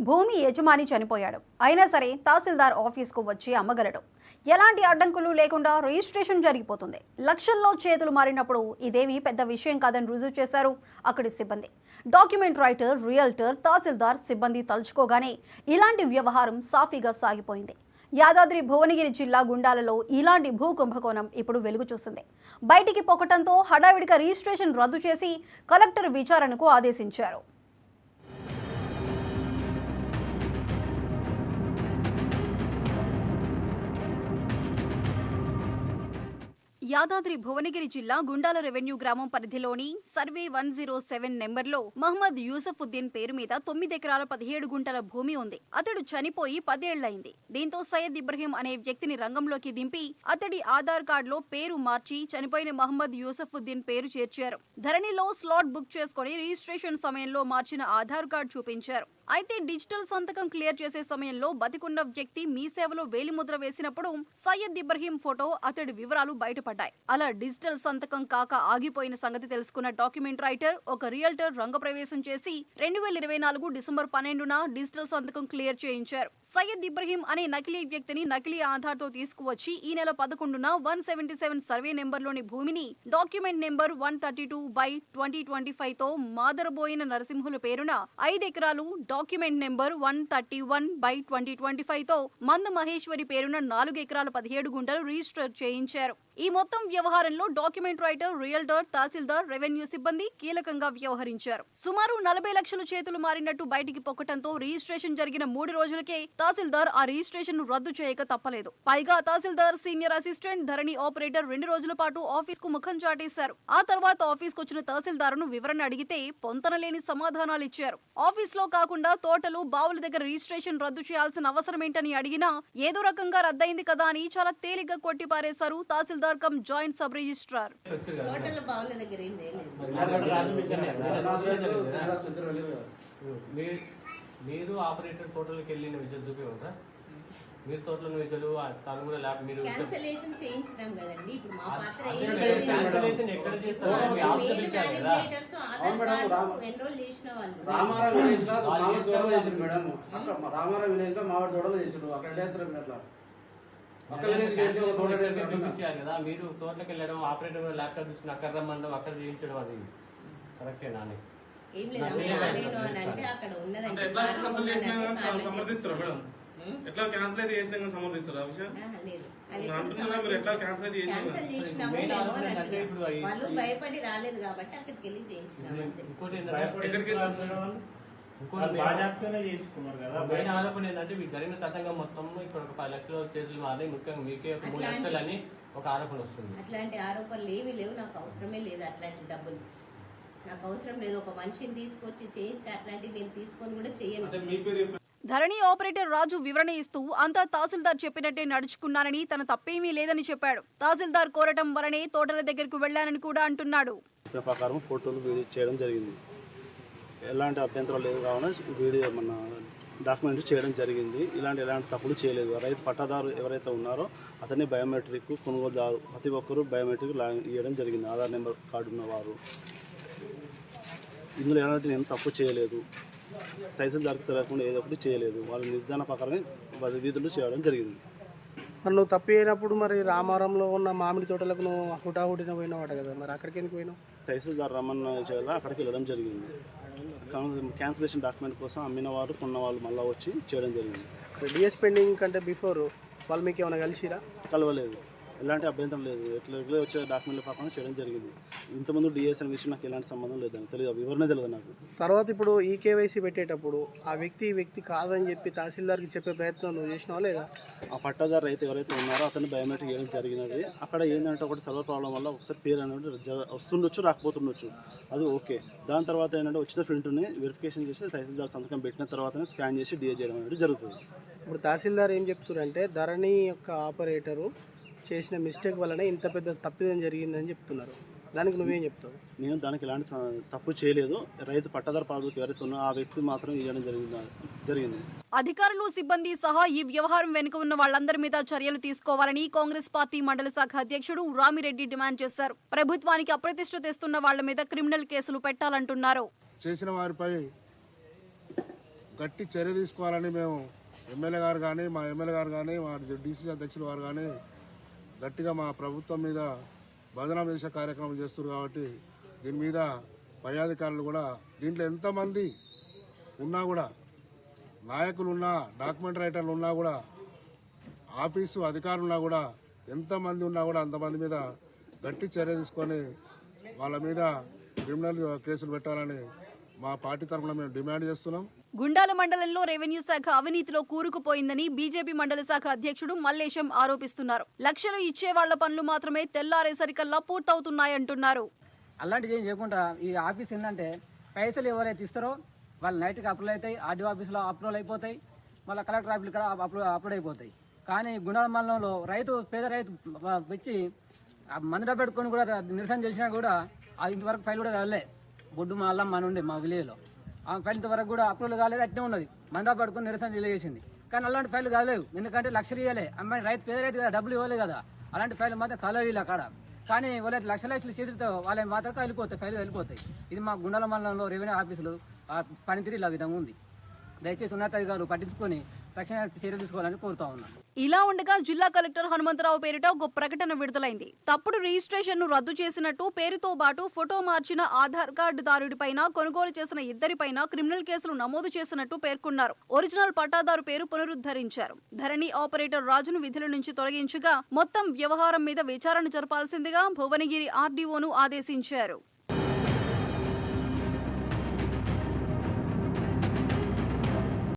భూమి యజమాని చనిపోయాడు. అయినా సరే తహసీల్దార్ ఆఫీస్కు వచ్చి అమ్మగలడు. ఎలాంటి అడ్డంకులు లేకుండా రిజిస్ట్రేషన్ జరిగిపోతుంది. లక్షల్లో చేతులు మారినప్పుడు ఇదేమీ పెద్ద విషయం కాదని రుజువు చేశారు అక్కడి సిబ్బంది. డాక్యుమెంట్ రైటర్, రియల్టర్, తహసీల్దార్ సిబ్బంది తలుచుకోగానే ఇలాంటి వ్యవహారం సాఫీగా సాగిపోయింది. యాదాద్రి భువనగిరి జిల్లా గుండాలలో ఇలాంటి భూ కుంభకోణం ఇప్పుడు వెలుగు చూసింది. బయటికి పొక్కటంతో హడావిడిగా రిజిస్ట్రేషన్ రద్దు చేసి కలెక్టర్ విచారణకు ఆదేశించారు. యాదాద్రి భువనగిరి జిల్లా గుండాల రెవెన్యూ గ్రామం పరిధిలోని సర్వే 107 నెంబర్లో మహమ్మద్ యూసఫుద్దీన్ పేరు మీద 9 ఎకరాల 17 గుంటల భూమి ఉంది. అతడు చనిపోయి 10 ఏళ్లైంది. దీంతో సయ్యద్ ఇబ్రహీం అనే వ్యక్తిని రంగంలోకి దింపి అతడి ఆధార్ కార్డులో పేరు మార్చి చనిపోయిన మహమ్మద్ యూసఫుద్దీన్ పేరు చేర్చారు. ధరణిలో స్లాట్ బుక్ చేసుకుని రిజిస్ట్రేషన్ సమయంలో మార్చిన ఆధార్ కార్డు చూపించారు. అయితే డిజిటల్ సంతకం క్లియర్ చేసే సమయంలో బతికున్న వ్యక్తి మీ సేవలో వేలిముద్ర వేసినప్పుడు సయ్యద్ ఇబ్రహీం ఫోటో, అతడి వివరాలు బయటపడ్డాయి. అలా డిజిటల్ సంతకం కాక ఆగిపోయిన సంగతి తెలుసుకున్న డాక్యుమెంట్ రైటర్, ఒక రియల్టర్ రంగప్రవేశం చేసి 2024 డిసెంబర్ 12న డిజిటల్ సంతకం క్లియర్ చేయించారు. సయ్యద్ ఇబ్రహీం అనే నకిలీ వ్యక్తిని నకిలీ ఆధార్తో తీసుకువచ్చి ఈ నెల 11న 177 సర్వే నెంబర్లోని భూమిని డాక్యుమెంట్ నెంబర్ 132/2025తో మాదరబోయిన నరసింహుల పేరున 5 ఎకరాలు, డాక్యుమెంట్ నెంబర్ 131/2025తో మంద మహేశ్వరి పేరున 4 ఎకరాల 17 గుంటలు రిజిస్టర్ చేయించారు. ఈ మొత్తం వ్యవహారంలో డాక్యుమెంట్ రైటర్, రియల్టర్, తహసీల్దార్, రెవెన్యూ సిబ్బంది కీలకంగా వ్యవహరించారు. సుమారు 40 లక్షల చేతులు మారినట్టు బయటికి పొక్కటంతో రిజిస్ట్రేషన్ జరిగిన 3 రోజులకే తహసీల్దార్ ఆ రిజిస్ట్రేషన్ రద్దు చేయక తప్పలేదు. పైగా తహసీల్దార్, సీనియర్ అసిస్టెంట్, ధరణి ఆపరేటర్ 2 రోజుల పాటు ఆఫీస్ కు ముఖం చాటేశారు. ఆ తర్వాత ఆఫీస్ కు వచ్చిన తహసీల్దార్ను వివరణ అడిగితే పొంతనలేని సమాధానాలు ఇచ్చారు. ఆఫీస్ లో కాకుండా తోటలు, బావుల దగ్గర రిజిస్ట్రేషన్ రద్దు చేయాల్సిన అవసరం ఏంటని అడిగినా ఏదో రకంగా రద్దయింది కదా అని చాలా తేలిగ్గా కొట్టిపారేశారు తహసీల్దార్ కమ్ జాయింట్ సబ్ రిజిస్ట్రార్. మీరు ఆపరేటర్ తోటలోకి వెళ్ళిన విజయం చూపించరా? మీరు తోటలో విజయాలు తను కూడా ల్యాబ్ మీరు క్యాన్సిలేషన్ చేయించడం కదండి. ఇప్పుడు మా పాత్ర క్యాన్సిలేషన్ ఎక్కడ చేస్తారు? మేనేజర్స్ ఆధార్ కార్డు ఎన్రోల్ చేసిన వాళ్ళు రామారావు విలేజ్ లో మామిడి తోటలో చేశారు మేడం. అక్కడ రామారావు విలేజ్ లో మామిడి తోటలో చేశారు. అక్కడ చేస్తారు అట్లా కదా. మీరు తోటలోకి వెళ్ళడం, ఆపరేటర్ ల్యాప్టాప్ తీసుకుని అక్కడ రమ్మడం, అక్కడ చేయించడం అది కరెక్టేనా అని ఏం లేదు. అంటే అక్కడ ఉన్నదంటే ఎట్లా క్యాన్సిల్ అయితే చేసినా కానీ సమర్థిస్తారు ఆ విషయం వాళ్ళు భయపడి రాలేదు కాబట్టి అక్కడికి వెళ్ళి చేయించినాం. మెయిన్ ఆరోపణ ఏంటంటే మీకు జరిగిన తతంగం మొత్తం ఇక్కడ ఒక 10 లక్షల చేతులు మారి ముఖ్యంగా మీకే 3 లక్షలు అని ఒక ఆరోపణ వస్తుంది. అట్లాంటి ఆరోపణలు ఏమీ లేవు. నాకు అవసరమే లేదు అట్లాంటి డబ్బులు. నాకు అవసరం లేదు. ఒక మనిషిని తీసుకొచ్చి చేయిస్తే అట్లాంటివి నేను తీసుకొని కూడా చేయను. ధరణి ఆపరేటర్ రాజు వివరణ ఇస్తూ అంతా తహసీల్దార్ చెప్పినట్టే నడుచుకున్నానని, తన తప్పేమీ లేదని చెప్పాడు. తహసీల్దార్ కోరటం వలనే తోటల దగ్గరకు వెళ్లానని కూడా అంటున్నాడు. ప్రకారం ఫోటోలు వీడియో చేయడం జరిగింది. ఎలాంటి అభ్యంతరం లేదు కావున వీడియో మన డాక్యుమెంట్ చేయడం జరిగింది. ఎలాంటి తప్పులు చేయలేదు. రైతు పట్టాదారు ఎవరైతే ఉన్నారో అతన్ని బయోమెట్రిక్, కొనుగోలుదారు ప్రతి ఒక్కరూ బయోమెట్రిక్ ఇవ్వడం జరిగింది. ఆధార్ నెంబర్ కార్డు ఉన్నవారు. ఇందులో ఎలాంటి నేను తప్పు చేయలేదు. తహసీల్దార్కి తెలియకుండా ఏదో ఒకటి చేయలేదు. వాళ్ళ నిర్ధారణ ప్రకారమే విధులు చేయడం జరిగింది. మరి నువ్వు తప్పు అయినప్పుడు మరి రామారంలో ఉన్న మామిడి తోటలకు నువ్వు హుటాహుటిన పోయినావాట కదా, మరి అక్కడికి ఎందుకు పోయినావు? తహసీల్దార్ రమ్మన్న చేయాలి, అక్కడికి వెళ్ళడం జరిగింది. క్యాన్సిలేషన్ డాక్యుమెంట్ కోసం అమ్మిన వారు, కొన్న వాళ్ళు మళ్ళీ వచ్చి చేయడం జరిగింది. డిఎస్ పెండింగ్ కంటే బిఫోర్ వాళ్ళు మీకు ఏమైనా కలిసిరా? కలవలేదు. ఎలాంటి అభ్యంతరం లేదు. రెగ్యులర్ వచ్చే డాక్యుమెంట్ల ప్రకారం చేయడం జరిగింది. ఇంతకుముందు డిఎస్ అనే విషయం నాకు ఎలాంటి సంబంధం లేదని తెలియదు, వివరణ తెలియదు నాకు. తర్వాత ఇప్పుడు ఈ కేవైసీ పెట్టేటప్పుడు ఆ వ్యక్తి కాదని చెప్పి తహసీల్దార్కి చెప్పే ప్రయత్నం నువ్వు చేసినావా లేదా? ఆ పట్టాదారు రైతు ఎవరైతే ఉన్నారో అతన్ని బయోమెట్రిక్ చేయడం జరిగినది. అక్కడ ఏంటంటే ఒకటి సర్వర్ ప్రాబ్లం వల్ల ఒకసారి పేరు అనేది వస్తుండొచ్చు, రాకపోతుండొచ్చు. అది ఓకే. దాని తర్వాత ఏంటంటే వచ్చిన ప్రింట్ని వెరిఫికేషన్ చేసి తహసీల్దార్ సంతకం పెట్టిన తర్వాతనే స్కాన్ చేసి డిఏ చేయడం అనేది జరుగుతుంది. ఇప్పుడు తహసీల్దార్ ఏం చెప్తున్నారంటే ధరణి యొక్క ఆపరేటరు చేసిన మిస్టేక్ వల్లనే ఇంత పెద్ద తప్పిదం జరిగిందని చెప్తున్నారు. దానికి నువ్వేం చెప్తావు? నేను దానికి ఎలాంటి తప్పు చేయలేదు. రైతు పట్టాదారు పాదుకు ఎవరైతే ఉన్నారో ఆ వ్యక్తి మాత్రం ఇవ్వడం జరిగింది. అధికారులు, సిబ్బంది సహా ఈ వ్యవహారం వెనుక ఉన్న వాళ్ళందరి మీద చర్యలు తీసుకోవాలని కాంగ్రెస్ పార్టీ మండల శాఖ అధ్యక్షుడు రామిరెడ్డి డిమాండ్ చేశారు. ప్రభుత్వానికి అప్రతిష్ట తెస్తున్న వాళ్ల మీద క్రిమినల్ కేసులు పెట్టాలంటున్నారు. చేసిన వారిపై గట్టి చర్య తీసుకోవాలని మేము ఎమ్మెల్యే గారు కానీ మా ఎమ్మెల్యే గారు కానీ మా డీసీసీ అధ్యక్షులు వారు కానీ గట్టిగా మా ప్రభుత్వం మీద భజన చేసే కార్యక్రమం చేస్తున్నారు. కాబట్టి దీని మీద పై అధికారులు కూడా దీంట్లో ఎంతమంది ఉన్నా కూడా నాయకులు ఉన్నా డాక్యుమెంట్ రైటర్లు ఉన్నా కూడా ఆఫీసు అధికారులు ఉన్నా కూడా ఎంతమంది ఉన్నా కూడా అంతమంది మీద గట్టి చర్య తీసుకొని వాళ్ళ మీద క్రిమినల్ కేసులు పెట్టాలని మా పార్టీ తరఫున మేము డిమాండ్ చేస్తున్నాం. గుండాల మండలంలో రెవెన్యూ శాఖ అవినీతిలో కూరుకుపోయిందని బీజేపీ మండల శాఖ అధ్యక్షుడు మల్లేశం ఆరోపిస్తున్నారు. లక్షలు ఇచ్చే వాళ్ల పనులు మాత్రమే తెల్లారేసరికల్లా పూర్తవుతున్నాయంటున్నారు. అలాంటివి ఏం చేయకుండా ఈ ఆఫీస్ ఏంటంటే పైసలు ఎవరైతే ఇస్తారో వాళ్ళు నైట్కి అప్రూవల్ అవుతాయి, ఆర్డీఓ ఆఫీస్లో అప్రూవల్ అయిపోతాయి, మళ్ళీ కలెక్టర్ ఆఫీస్ కూడా అప్రూవ్ అయిపోతాయి. కానీ గుండాల మండలంలో పేద రైతు వచ్చి మందులో పెట్టుకొని కూడా నిరసన చేసినా కూడా ఇంతవరకు ఫైల్ కూడా కాలే. బొడ్డు మా అల్లం మన ఉండే మా విలేజ్లో ఆ ఫైల్ ఇంతవరకు కూడా అప్రూవల్ కాలేదు, అట్నే ఉన్నది. మందులో పెట్టుకొని నిరసన తెలియజేసింది. కానీ అలాంటి ఫైల్ కాలేవు, ఎందుకంటే లక్షలు ఇవ్వలే. అమ్మాయి పేద రైతు కదా, డబ్బులు ఇవ్వలేదు కదా. అలాంటి ఫైల్ మాత్రం కలవీలు అక్కడ. కానీ వాళ్ళైతే లక్షల చేతితో వాళ్ళకి మాత్రం ఫైల్ వెళ్ళిపోతాయి. ఇది మా గుండాల మండలంలో రెవెన్యూ ఆఫీసులు పనితీరు ఇలా విధంగా ఉంది. దయచేసి ఉన్నతాధికారులు పట్టించుకొని తక్షణ చర్యలు తీసుకోవాలని కోరుతా ఉన్నాను. ఇలా ఉండగా జిల్లా కలెక్టర్ హనుమంతరావు పేరిట ఒక ప్రకటన విడుదలైంది. తప్పుడు రిజిస్ట్రేషన్ ను రద్దు చేసినట్టు పేరుతో పాటు ఫోటో మార్చిన ఆధార్ కార్డుదారుడిపైన, కొనుగోలు చేసిన ఇద్దరిపైన క్రిమినల్ కేసులు నమోదు చేసినట్టు పేర్కొన్నారు. ఒరిజినల్ పట్టాదారు పేరు పునరుద్ధరించారు. ధరణి ఆపరేటర్ రాజును విధుల నుంచి తొలగించగా మొత్తం వ్యవహారం మీద విచారణ జరపాల్సిందిగా భువనగిరి ఆర్డీఓను ఆదేశించారు.